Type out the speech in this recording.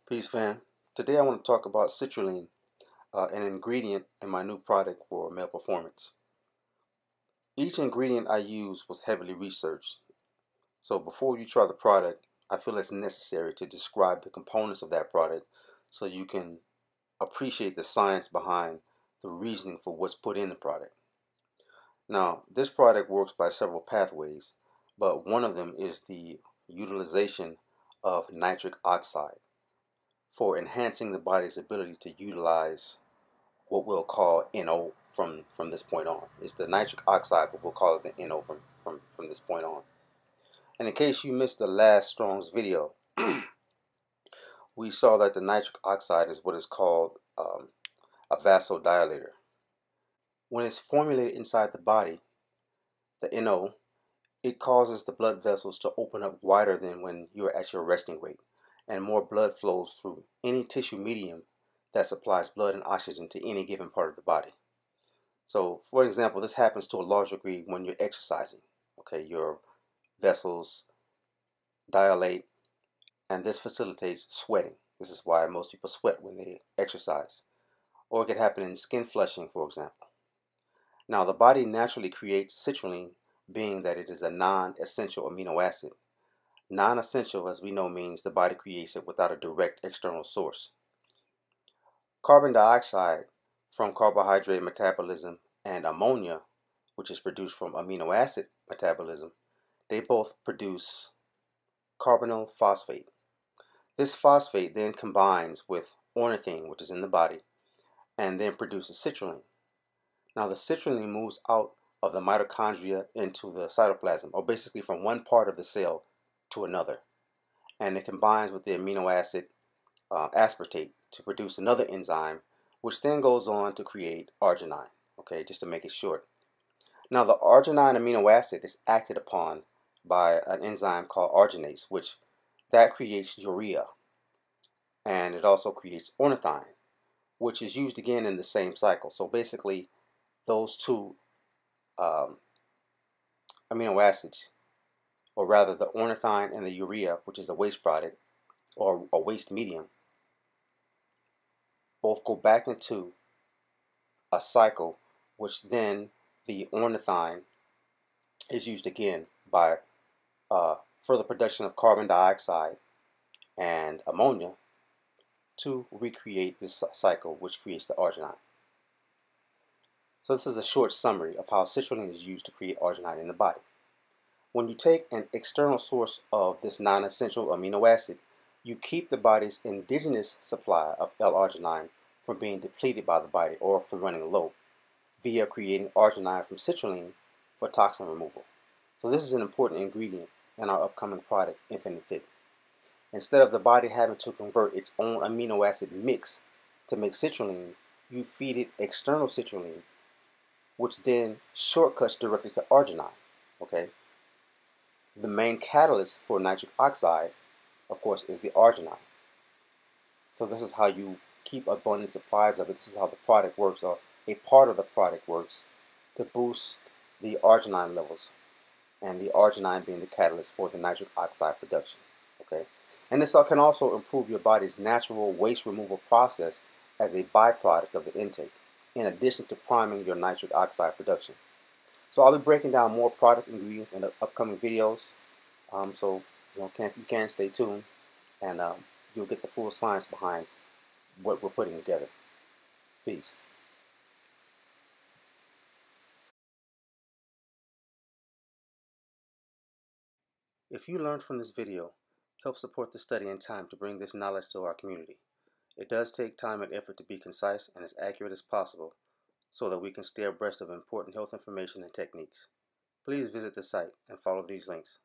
Peace, fam. Today I want to talk about citrulline, an ingredient in my new product for male performance. Each ingredient I use was heavily researched, so before you try the product, I feel it's necessary to describe the components of that product so you can appreciate the science behind the reasoning for what's put in the product. Now, this product works by several pathways, but one of them is the utilization of nitric oxide for enhancing the body's ability to utilize what we'll call NO from this point on. It's the nitric oxide, but we'll call it the NO from this point on. And in case you missed the last Strong's video, we saw that the nitric oxide is what is called a vasodilator. When it's formulated inside the body, the NO, it causes the blood vessels to open up wider than when you're at your resting rate, and more blood flows through any tissue medium that supplies blood and oxygen to any given part of the body. So, for example, this happens to a large degree when you're exercising. Okay, your vessels dilate, and this facilitates sweating. This is why most people sweat when they exercise. Or it could happen in skin flushing, for example. Now, the body naturally creates citrulline, being that it is a non-essential amino acid. Non-essential, as we know, means the body creates it without a direct external source. Carbon dioxide from carbohydrate metabolism and ammonia, which is produced from amino acid metabolism, they both produce carbonyl phosphate. This phosphate then combines with ornithine, which is in the body, and then produces citrulline. Now, the citrulline moves out of the mitochondria into the cytoplasm, or basically from one part of the cell to another, and it combines with the amino acid aspartate to produce another enzyme, which then goes on to create arginine. Okay, just to make it short. Now, the arginine amino acid is acted upon by an enzyme called arginase, which that creates urea, and it also creates ornithine, which is used again in the same cycle. So basically, those two amino acids, or rather the ornithine and the urea, which is a waste product or a waste medium, both go back into a cycle, which then the ornithine is used again by further production of carbon dioxide and ammonia to recreate this cycle, which creates the arginine. So this is a short summary of how citrulline is used to create arginine in the body. When you take an external source of this non-essential amino acid, you keep the body's indigenous supply of L-arginine from being depleted by the body or from running low via creating arginine from citrulline for toxin removal. So this is an important ingredient in our upcoming product, Infinite Thick. Instead of the body having to convert its own amino acid mix to make citrulline, you feed it external citrulline, which then shortcuts directly to arginine. Okay? The main catalyst for nitric oxide, of course, is the arginine. So this is how you keep abundant supplies of it. This is how the product works, or a part of the product works, to boost the arginine levels, and the arginine being the catalyst for the nitric oxide production. Okay, and this can also improve your body's natural waste removal process as a byproduct of the intake, in addition to priming your nitric oxide production. So I'll be breaking down more product ingredients in the upcoming videos. So you can stay tuned, and you'll get the full science behind what we're putting together. Peace. If you learned from this video, help support the study and time to bring this knowledge to our community. It does take time and effort to be concise and as accurate as possible so that we can stay abreast of important health information and techniques. Please visit the site and follow these links.